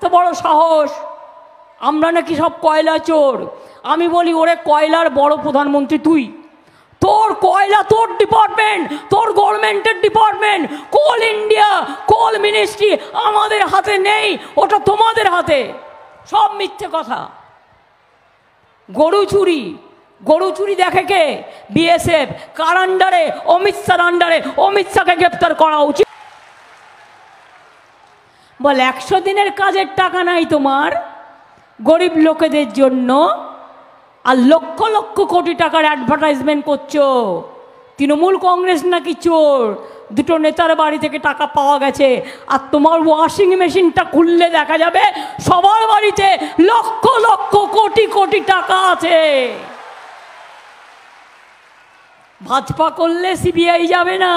তো বড় সাহস, আমরা নাকি সব কয়লা চোর। আমি বলি, ওরে কয়লার বড় প্রধানমন্ত্রী তুই, তোর কয়লা তোর ডিপার্টমেন্ট, তোর গভর্নমেন্টের ডিপার্টমেন্ট, কোল ইন্ডিয়া, কোল মিনিস্ট্রি আমাদের হাতে নেই, ওটা তোমাদের হাতে। সব মিথ্যে কথা। গরু চুরি, গরু চুরি দেখে কে? বিএসএফ। কার আন্ডারে? অমিত শাহর আন্ডারে। অমিত শাহকে গ্রেপ্তার করা উচিত। বল 100 দিনের কাজের টাকা নাই তোমার গরিব লোকেদের জন্য, আর লক্ষ লক্ষ কোটি টাকার অ্যাডভার্টাইজমেন্ট করছো। তৃণমূল কংগ্রেস নাকি চোর, দুটো নেতার বাড়ি থেকে টাকা পাওয়া গেছে। আর তোমার ওয়াশিং মেশিনটা খুললে দেখা যাবে সবার বাড়িতে লক্ষ লক্ষ কোটি কোটি টাকা আছে। ভাজপা করলে সিবিআই যাবে না,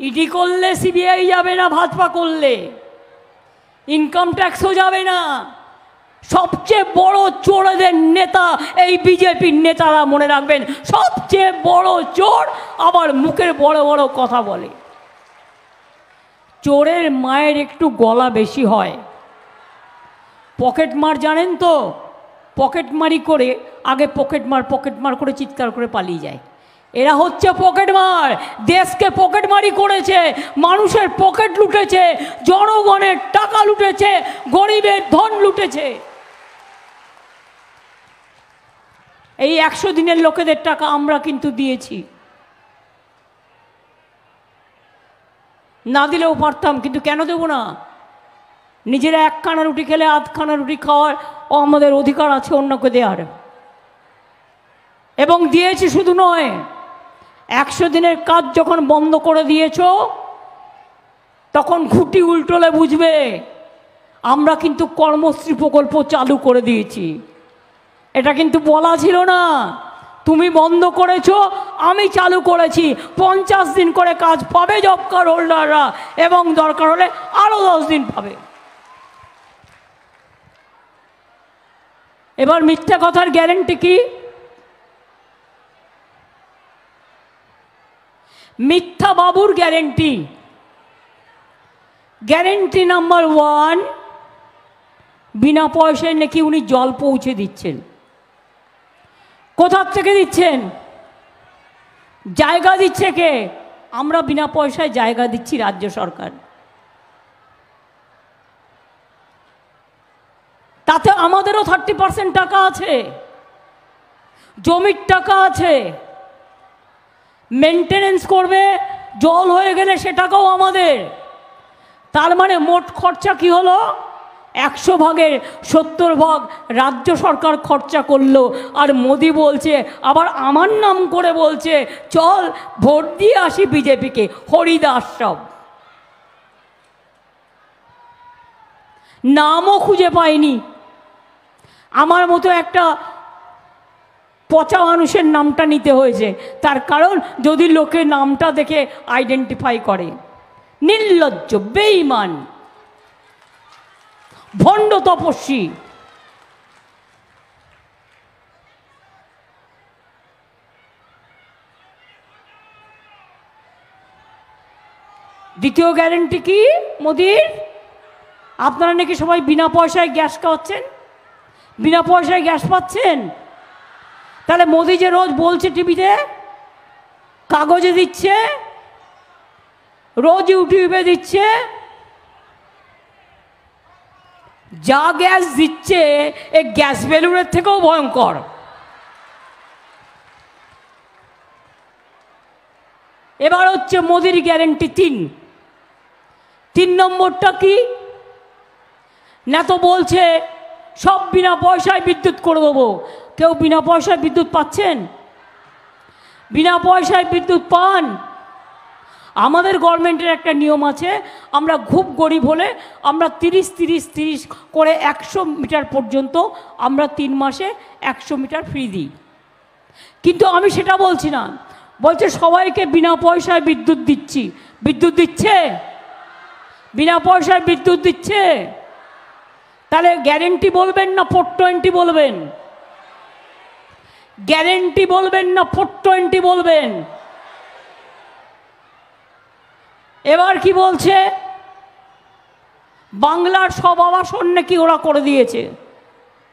ইডি করলে সিবিআই যাবে না, ভাজপা করলে ইনকাম ট্যাক্সও যাবে না। সবচেয়ে বড় চোরদের নেতা এই বিজেপির নেতারা, মনে রাখবেন, সবচেয়ে বড় চোর, আবার মুখের বড় বড় কথা বলে। চোরের মায়ের একটু গলা বেশি হয়। পকেট মার জানেন তো, পকেট মারি করে আগে পকেট মার করে চিৎকার করে পালিয়ে যায়। এরা হচ্ছে পকেট মার, দেশকে পকেট মারি করেছে, মানুষের পকেট লুটেছে, জনগণের টাকা লুটেছে, গরিবের ধন লুটেছে। এই 100 দিনের লোকেদের টাকা আমরা কিন্তু দিয়েছি, না দিলেও পারতাম, কিন্তু কেন দেব না? নিজেরা 1 খানা রুটি খেলে 8 খানা রুটি খাওয়ার আমাদের অধিকার আছে অন্যকে দেওয়ার, এবং দিয়েছি। শুধু নয়, 100 দিনের কাজ যখন বন্ধ করে দিয়েছ, তখন খুঁটি উল্টোলে বুঝবে আমরা কিন্তু কর্মশ্রী প্রকল্প চালু করে দিয়েছি। এটা কিন্তু বলা ছিল না, তুমি বন্ধ করেছো, আমি চালু করেছি। 50 দিন করে কাজ পাবে জব কার্ড হোল্ডাররা, এবং দরকার হলে আরো 10 দিন পাবে। এবার মিথ্যা কথার গ্যারেন্টি কি? মিথ্যা বাবুর গ্যারেন্টি, গ্যারেন্টি নাম্বার 1, বিনা পয়সায় নাকি উনি জল পৌঁছে দিচ্ছেন। কোথার থেকে দিচ্ছেন? জায়গা দিচ্ছে কে? আমরা বিনা পয়সায় জায়গা দিচ্ছি, রাজ্য সরকার। তাতে আমাদেরও 30% টাকা আছে, জমির টাকা আছে। মেনটেনেন্স করবে, জল হয়ে গেলে সে টাকাও আমাদের। তার মানে মোট খরচা কি হলো? 100 ভাগের 70 ভাগ রাজ্য সরকার খরচা করলো। আর মোদি বলছে, আবার আমার নাম করে বলছে, চল ভোট দিয়ে আসি বিজেপিকে। হরিদাস সব নামও খুঁজে পাইনি। আমার মতো একটা পচা মানুষের নামটা নিতে হয়েছে, তার কারণ যদি লোকে নামটা দেখে আইডেন্টিফাই করে। নির্লজ্জ, বেঈমান, ভণ্ড তপস্বী। দ্বিতীয় গ্যারেন্টি কি মোদির? আপনারা নাকি সবাই বিনা পয়সায় গ্যাস খাওয়াচ্ছেন, বিনা পয়সায় গ্যাস পাচ্ছেন। তাহলে মোদি যে রোজ বলছে টিভিতে, কাগজে দিচ্ছে, রোজ ইউটিউবে দিচ্ছে, যা গ্যাস দিচ্ছে এই গ্যাস বেলুনের থেকেও ভয়ঙ্কর। এবার হচ্ছে মোদির গ্যারেন্টি 3 নম্বরটা কি না? তো বলছে সব বিনা পয়সায় বিদ্যুৎ করে দেবো। কেউ বিনা পয়সায় বিদ্যুৎ পাচ্ছেন? বিনা পয়সায় বিদ্যুৎ পান? আমাদের গভর্নমেন্টের একটা নিয়ম আছে, আমরা খুব গরিব হলে আমরা 30 করে 100 মিটার পর্যন্ত আমরা 3 মাসে 100 মিটার ফ্রি দিই। কিন্তু আমি সেটা বলছি না, বলছে সবাইকে বিনা পয়সায় বিদ্যুৎ দিচ্ছি। বিদ্যুৎ দিচ্ছে? বিনা পয়সায় বিদ্যুৎ দিচ্ছে। তাহলে গ্যারেন্টি বলবেন না 420 বলবেন? গ্যারেন্টি বলবেন না 420 বলবেন? এবার কি বলছে? বাংলার সব আবাসন নাকি ওরা করে দিয়েছে।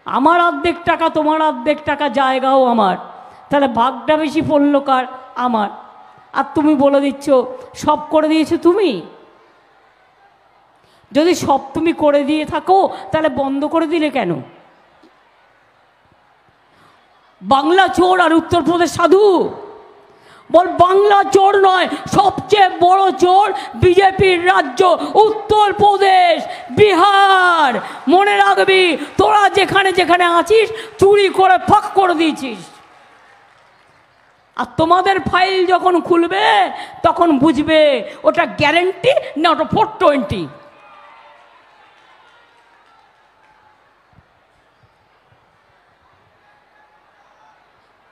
আমার অর্ধেক টাকা, তোমার অর্ধেক টাকা, জায়গাও আমার, তাহলে ভাগটা বেশি পড়ল কার? আমার। আর তুমি বলে দিচ্ছ সব করে দিয়েছো তুমি। যদি সব তুমি করে দিয়ে থাকো তাহলে বন্ধ করে দিলে কেন? বাংলা চোর আর উত্তরপ্রদেশ সাধু। বল বাংলা চোর নয়, সবচেয়ে বড় চোর বিজেপির রাজ্য উত্তরপ্রদেশ, বিহার। মনে রাখবি, তোরা যেখানে যেখানে আছিস চুরি করে ফাঁক করে দিয়েছিস। আর তোমাদের ফাইল যখন খুলবে তখন বুঝবে ওটা গ্যারেন্টি না ওটা 420।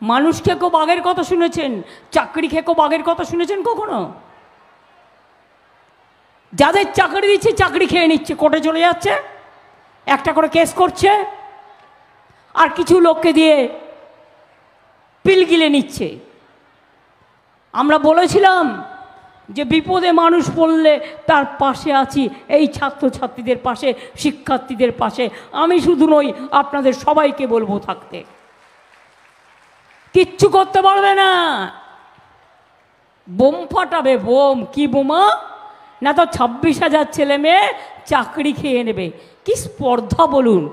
মানুষ খেকো বাঘের কথা শুনেছেন? চাকরি খেকো বাঘের কথা শুনেছেন কখনো? যাদের চাকরি দিচ্ছে চাকরি খেয়ে নিচ্ছে, কোর্টে চলে যাচ্ছে, একটা করে কেস করছে, আর কিছু লোককে দিয়ে পিল গিলে নিচ্ছে। আমরা বলেছিলাম যে বিপদে মানুষ পড়লে তার পাশে আছি, এই ছাত্রছাত্রীদের পাশে, শিক্ষার্থীদের পাশে। আমি শুধু নই, আপনাদের সবাইকে বলবো থাকতে। কিচ্ছু করতে পারবে না, বোম ফাটাবে। বোম কি বোমা? না তো 26,000 ছেলে মেয়ে চাকরি খেয়ে নেবে। কি স্পর্ধা বলুন!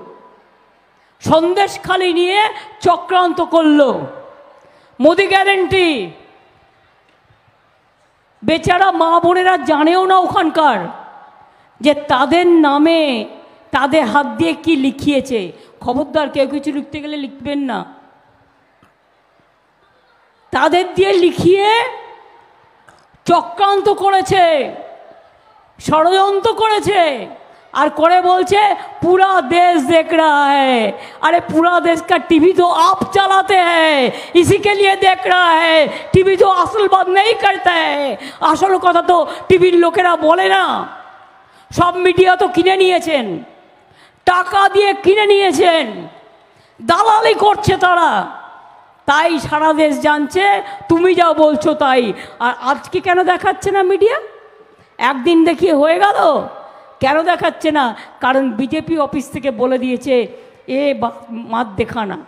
সন্দেশখালি নিয়ে চক্রান্ত করলো। মোদি গ্যারেন্টি, বেচারা মা বোনেরা জানেও না ওখানকার যে তাদের নামে তাদের হাত দিয়ে কি লিখিয়েছে। খবরদার কেউ কিছু লিখতে গেলে লিখবেন না। তাদের দিয়ে লিখিয়ে চক্রান্ত করেছে, ষড়যন্ত্র করেছে, আর করে বলছে পুরা দেশ देख रहा है। अरे पूरा देश का टीवी तो आप चलाते हैं, इसी के लिए देख रहा है। टीवी तो असल बात नहीं करता है। আসল কথা তো টিভির লোকেরা বলে না। সব মিডিয়া তো কিনে নিয়েছেন, টাকা দিয়ে কিনে নিয়েছেন, দালালি করছে তারা। তাই সারা দেশ জানছে, তুমি যা বলছো তাই। আর আজকে কেন দেখাচ্ছে না মিডিয়া? একদিন দেখিয়ে হয়ে গেল, কেন দেখাচ্ছে না? কারণ বিজেপি অফিস থেকে বলে দিয়েছে এ মাত দেখানা।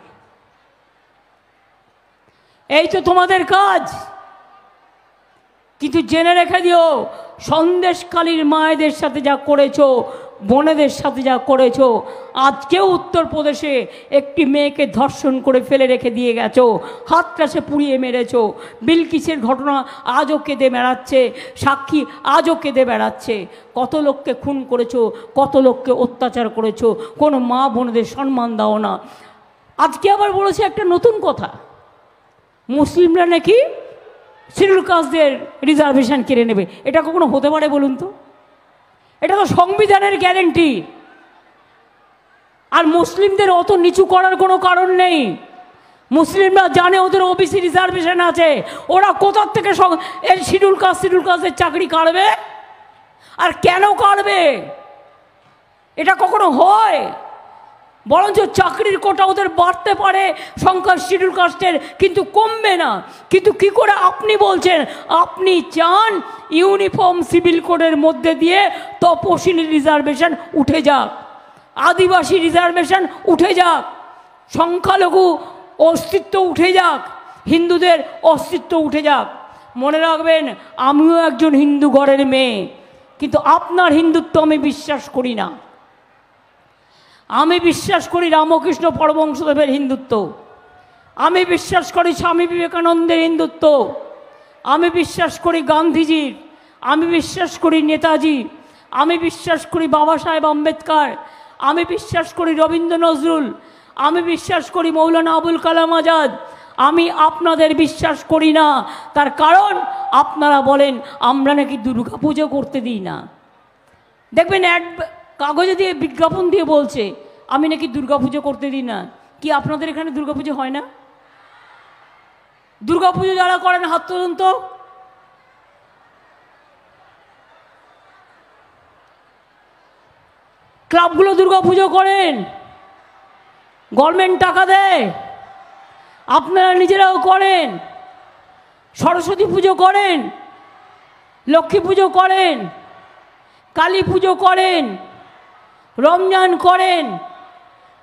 এই তো তোমাদের কাজ। কিন্তু জেনে রেখে দিও, সন্দেশখালীর মায়েদের সাথে যা করেছো, বোনেদের সাথে যা করেছো, আজকেও উত্তরপ্রদেশে একটি মেয়েকে ধর্ষণ করে ফেলে রেখে দিয়ে গেছো, হাতটাসে পুড়িয়ে মেরেছো। বিলকিসের ঘটনা আজও কেঁদে বেড়াচ্ছে, সাক্ষী আজও কেঁদে বেড়াচ্ছে। কত লোককে খুন করেছো, কত লোককে অত্যাচার করেছো, কোনো মা বোনেদের সম্মান দাও না। আজকে আবার বলেছে একটা নতুন কথা, মুসলিমরা নাকি শিডিউল কাস্টদের রিজার্ভেশন কেড়ে নেবে। এটা কখনো হতে পারে বলুন তো? এটা তো সংবিধানের গ্যারেন্টি। আর মুসলিমদের অত নিচু করার কোনো কারণ নেই। মুসলিমরা জানে ওদের ওবিসি রিজার্ভেশন আছে, ওরা কোথার থেকে এই শিডিউল কাস্টের চাকরি কাটবে? আর কেন কাটবে? এটা কখনো হয়? বরঞ্চ চাকরির কোটা ওদের বাড়তে পারে সংখ্যা শিডিউল কাস্টের, কিন্তু কমবে না। কিন্তু কি করে আপনি বলছেন আপনি চান ইউনিফর্ম সিভিল কোডের মধ্যে দিয়ে তপশিলি রিজার্ভেশন উঠে যাক, আদিবাসী রিজার্ভেশন উঠে যাক, সংখ্যালঘু অস্তিত্ব উঠে যাক, হিন্দুদের অস্তিত্ব উঠে যাক। মনে রাখবেন, আমিও একজন হিন্দু ঘরের মেয়ে, কিন্তু আপনার হিন্দুত্ব আমি বিশ্বাস করি না। আমি বিশ্বাস করি রামকৃষ্ণ পরমহংসদেবের হিন্দুত্ব, আমি বিশ্বাস করি স্বামী বিবেকানন্দের হিন্দুত্ব, আমি বিশ্বাস করি গান্ধীজির, আমি বিশ্বাস করি নেতাজি, আমি বিশ্বাস করি বাবা সাহেব আম্বেদকর, আমি বিশ্বাস করি রবীন্দ্র নজরুল, আমি বিশ্বাস করি মৌলানা আবুল কালাম আজাদ। আমি আপনাদের বিশ্বাস করি না। তার কারণ আপনারা বলেন আমরা নাকি দুর্গা পুজো করতে দিই না। দেখবেন কাগজে দিয়ে বিজ্ঞাপন দিয়ে বলছে আমি নাকি দুর্গাপুজো করতে দিই না। কি আপনাদের এখানে দুর্গাপুজো হয় না? দুর্গাপুজো যারা করেন হাত তুলুন তো। ক্লাবগুলো দুর্গাপুজো করেন, গভর্নমেন্ট টাকা দেয়, আপনারা নিজেরাও করেন। সরস্বতী পুজো করেন, লক্ষ্মী পুজো করেন, কালী পুজো করেন, রমজান করেন,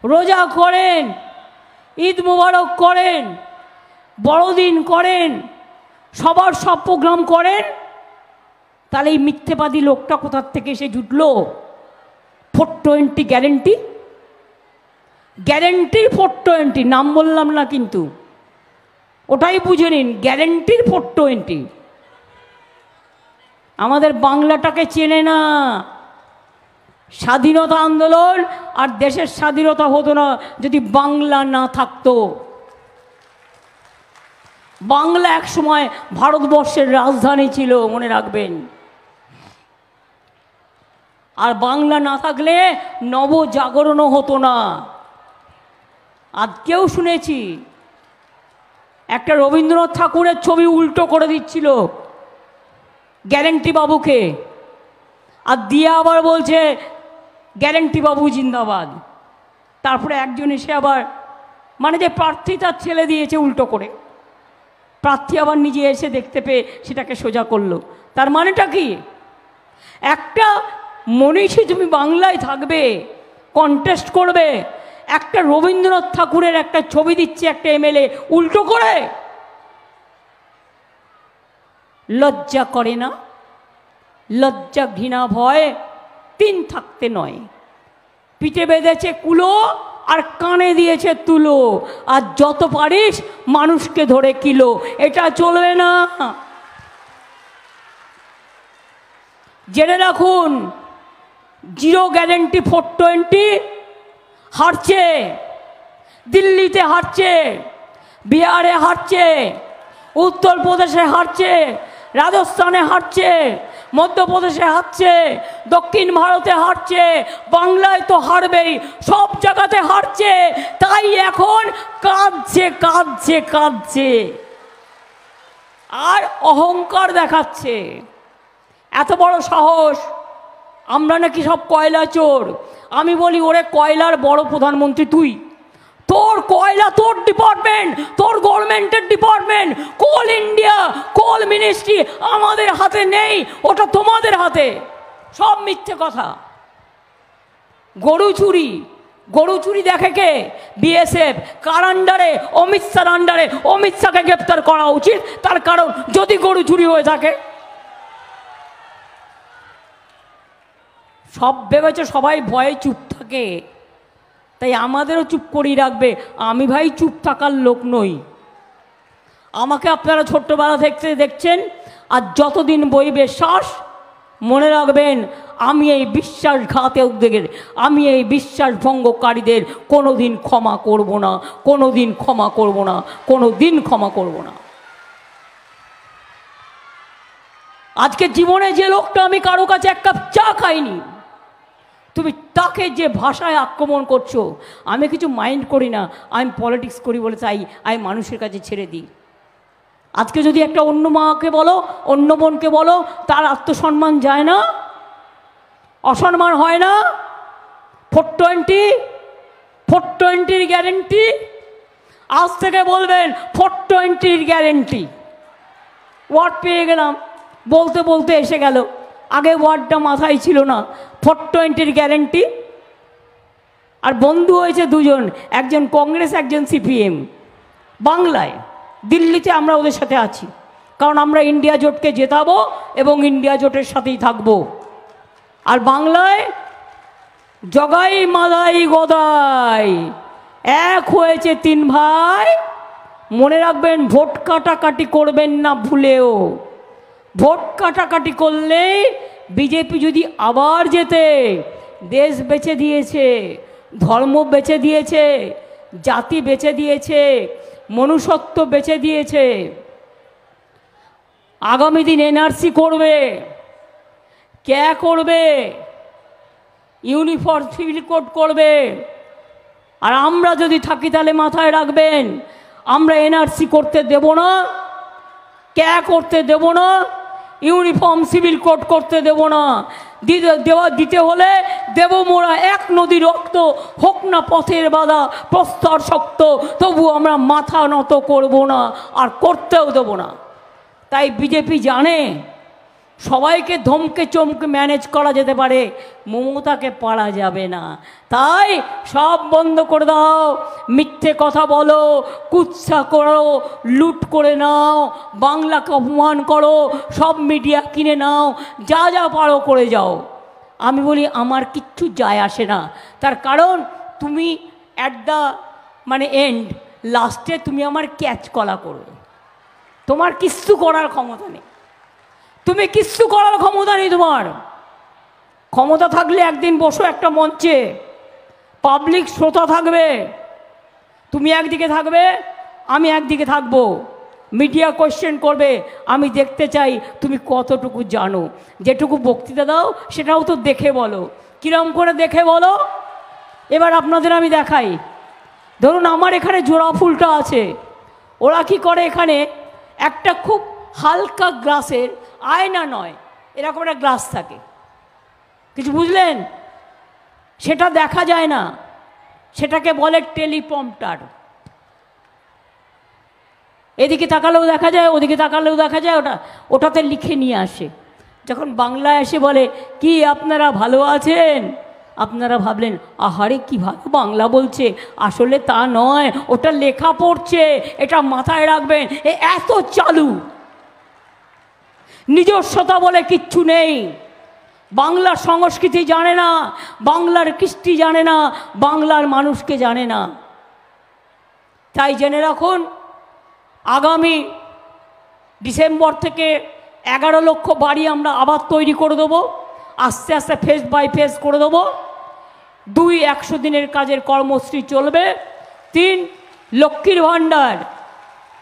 রোজা করেন, ঈদ মুবারক করেন, বড়দিন করেন, সবার সব প্রোগ্রাম করেন, তাহলে এই মিথ্যেবাদী লোকটা কোথার থেকে এসে জুটলো? 420 গ্যারেন্টি, গ্যারেন্টির 420, নাম বললাম না কিন্তু, ওটাই বুঝে নিন, গ্যারেন্টির 420। আমাদের বাংলাটাকে চেনে না। স্বাধীনতা আন্দোলন আর দেশের স্বাধীনতা হতো না যদি বাংলা না থাকতো। বাংলা এক সময় ভারতবর্ষের রাজধানী ছিল, মনে রাখবেন। আর বাংলা না থাকলে নবজাগরণও হতো না। আজকেও শুনেছি একটা রবীন্দ্রনাথ ঠাকুরের ছবি উল্টো করে দিচ্ছিল গ্যারেন্টি বাবুকে, আর দিয়ে আবার বলছে গ্যারেন্টি বাবু জিন্দাবাদ। তারপরে একজন এসে আবার, মানে যে প্রার্থী তার ছেলে দিয়েছে উল্টো করে, প্রার্থী আবার নিজে এসে দেখতে পেয়ে সেটাকে সোজা করলো। তার মানেটা কি? একটা মনীষী তুমি বাংলায় থাকবে, কন্টেস্ট করবে, একটা রবীন্দ্রনাথ ঠাকুরের একটা ছবি দিচ্ছে একটা এমএলএ উল্টো করে। লজ্জা করে না? লজ্জা ঘৃণা ভয় তিন থাকতে নয়। পিঠে বেঁধেছে কুলো আর কানে দিয়েছে তুলো, আর যত পারিস মানুষকে ধরে কিলো। এটা চলবে না। জেনে রাখুন, জিরো গ্যারেন্টি 420 হারছে, দিল্লিতে হারছে, বিহারে হারছে, উত্তরপ্রদেশে হারছে, রাজস্থানে হারছে, মধ্যপ্রদেশে হারছে, দক্ষিণ ভারতে হারছে, বাংলায় তো হারবেই, সব জায়গাতে হারছে। তাই এখন কাঁদছে কাঁদছে কাঁদছে আর অহংকার দেখাচ্ছে। এত বড় সাহস, আমরা নাকি সব কয়লা চোর। আমি বলি, ওরে কয়লার বড় প্রধানমন্ত্রী তুই, তোর কয়লা তোর ডিপার্টমেন্ট, তোর গভর্নমেন্টের ডিপার্টমেন্ট। কোল ইন্ডিয়া, কোল মিনিস্ট্রি আমাদের হাতে নেই, ওটা তোমাদের হাতে। সব মিথ্যে কথা। গরু চুরি, গরু চুরি দেখে কে? বিএসএফ। কার আন্ডারে? অমিত শাহর আন্ডারে। অমিত শাহকে গ্রেপ্তার করা উচিত, তার কারণ যদি গরু চুরি হয়ে থাকে। সব ভেবেছে সবাই ভয়ে চুপ থাকে, তাই আমাদেরও চুপ করিয়ে রাখবে। আমি ভাই চুপ থাকার লোক নই। আমাকে আপনারা ছোট্টবেলা থেকে দেখছেন, আর যতদিন বইবে শ্বাস, মনে রাখবেন আমি এই বিশ্বাসঘাতকদের, আমি এই বিশ্বাসভঙ্গকারীদের কোনো দিন ক্ষমা করব না, কোনো দিন ক্ষমা করব না, কোনো দিন ক্ষমা করব না। আজকে জীবনে যে লোকটা আমি কারো কাছে এক কাপ চা খাইনি, তুমি তাকে যে ভাষায় আক্রমণ করছো, আমি কিছু মাইন্ড করি না। আমি পলিটিক্স করি বলে তাই আমি মানুষের কাছে ছেড়ে দিই। আজকে যদি একটা অন্য মাকে বলো, অন্য বোনকে বলো, তার আত্মসম্মান যায় না? অসম্মান হয় না? 420 গ্যারেন্টি। আজ থেকে বলবেন 420 গ্যারেন্টি। ওয়ার্ড পেয়ে গেলাম, বলতে বলতে এসে গেল, আগে ওয়ার্ডটা মাথায় ছিল না। 420 গ্যারেন্টি। আর বন্ধু হয়েছে দুজন, একজন কংগ্রেস, একজন সিপিএম। বাংলায়, দিল্লিতে আমরা ওদের সাথে আছি, কারণ আমরা ইন্ডিয়া জোটকে জেতাবো এবং ইন্ডিয়া জোটের সাথেই থাকবো। আর বাংলায় জগাই মাদাই গদাই এক হয়েছে তিন ভাই। মনে রাখবেন, ভোট কাটাকাটি করবেন না ভুলেও। ভোট কাটাকাটি করলে বিজেপি যদি আবার জেতে, দেশ বেচে দিয়েছে, ধর্ম বেচে দিয়েছে, জাতি বেচে দিয়েছে, মনুষ্যত্ব বেচে দিয়েছে। আগামী দিন এনআরসি করবে, কে করবে, ইউনিফর্ম সিভিল কোড করবে। আর আমরা যদি থাকি তাহলে মাথায় রাখবেন, আমরা এনআরসি করতে দেব না, কে করতে দেব না, ইউনিফর্ম সিভিল কোড করতে দেব না। দিতে হলে দেব মোরা এক নদী রক্ত, হোক না পথের বাধা প্রস্তর শক্ত, তবু আমরা মাথা নত করব না, আর করতেও দেব না। তাই বিজেপি জানে সবাইকে ধমকে চমকে ম্যানেজ করা যেতে পারে, মমতাকে পারা যাবে না। তাই সব বন্ধ করে দাও, মিথ্যে কথা বলো, কুৎসা করো, লুট করে নাও, বাংলাকে অপমান করো, সব মিডিয়া কিনে নাও, যা যা পারো করে যাও। আমি বলি আমার কিচ্ছু যায় আসে না। তার কারণ তুমি অ্যাট দ্য এন্ড লাস্টে তুমি আমার ক্যাচ কলা করবে। তোমার কিচ্ছু করার ক্ষমতা নেই, তুমি কিচ্ছু করার ক্ষমতা নেই। তোমার ক্ষমতা থাকলে একদিন বসো একটা মঞ্চে, পাবলিক শ্রোতা থাকবে, তুমি একদিকে থাকবে, আমি একদিকে থাকবো, মিডিয়া কোয়েশ্চেন করবে, আমি দেখতে চাই তুমি কতটুকু জানো। যেটুকু বক্তৃতা দাও সেটাও তো দেখে বলো। কিরম করে দেখে বলো? এবার আপনাদের আমি দেখাই। ধরুন আমার এখানে জোড়া ফুলটা আছে, ওরা কি করে এখানে একটা খুব হালকা গ্লাসের, আয়না নয়, এরকম একটা গ্লাস থাকে, কিছু বুঝলেন? সেটা দেখা যায় না, সেটাকে বলে টেলিপ্রম্পটার। এদিকে তাকালেও দেখা যায়, ওদিকে তাকালেও দেখা যায়, ওটাতে লিখে নিয়ে আসে। যখন বাংলায় এসে বলে কি আপনারা ভালো আছেন, আপনারা ভাবলেন আহারে কি ভালো বাংলা বলছে, আসলে তা নয়, ওটা লেখা পড়ছে, এটা মাথায় রাখবেন। এত চালু, নিজস্বতা বলে কিচ্ছু নেই। বাংলার সংস্কৃতি জানে না, বাংলার কৃষ্টি জানে না, বাংলার মানুষকে জানে না। তাই জেনে রাখুন, আগামী ডিসেম্বর থেকে 11 লক্ষ বাড়ি আমরা আবার তৈরি করে দেবো, আস্তে আস্তে ফেজ বাই ফেজ করে দেবো। 2 100 দিনের কাজের কর্মসূচি চলবে। 3 লক্ষ্মীর ভাণ্ডার,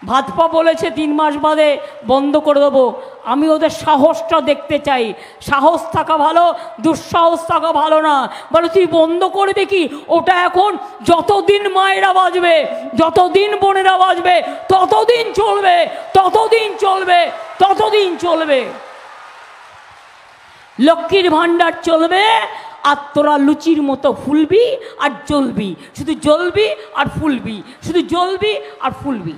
ভাজপা বলেছে 3 মাস বাদে বন্ধ করে দেবো। আমি ওদের সাহসটা দেখতে চাই। সাহস থাকা ভালো, দুঃসাহস থাকা ভালো না। বলে তুই বন্ধ করবি কি? ওটা এখন যতদিন মায়েরা বাজবে, যতদিন বোনেরা বাজবে, ততদিন চলবে, ততদিন চলবে, ততদিন চলবে। লক্ষ্মীর ভাণ্ডার চলবে, আর তোরা লুচির মতো ফুলবি আর জ্বলবি, শুধু জ্বলবি আর ফুলবি, শুধু জ্বলবি আর ফুলবি।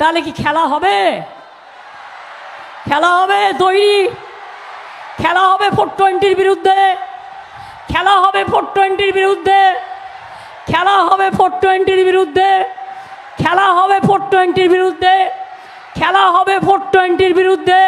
তাহলে কি খেলা হবে? খেলা হবে তৈরি, খেলা হবে 420-র বিরুদ্ধে, খেলা হবে 420-র বিরুদ্ধে, খেলা হবে 420-র বিরুদ্ধে, খেলা হবে 420-র বিরুদ্ধে, খেলা হবে 420-র বিরুদ্ধে।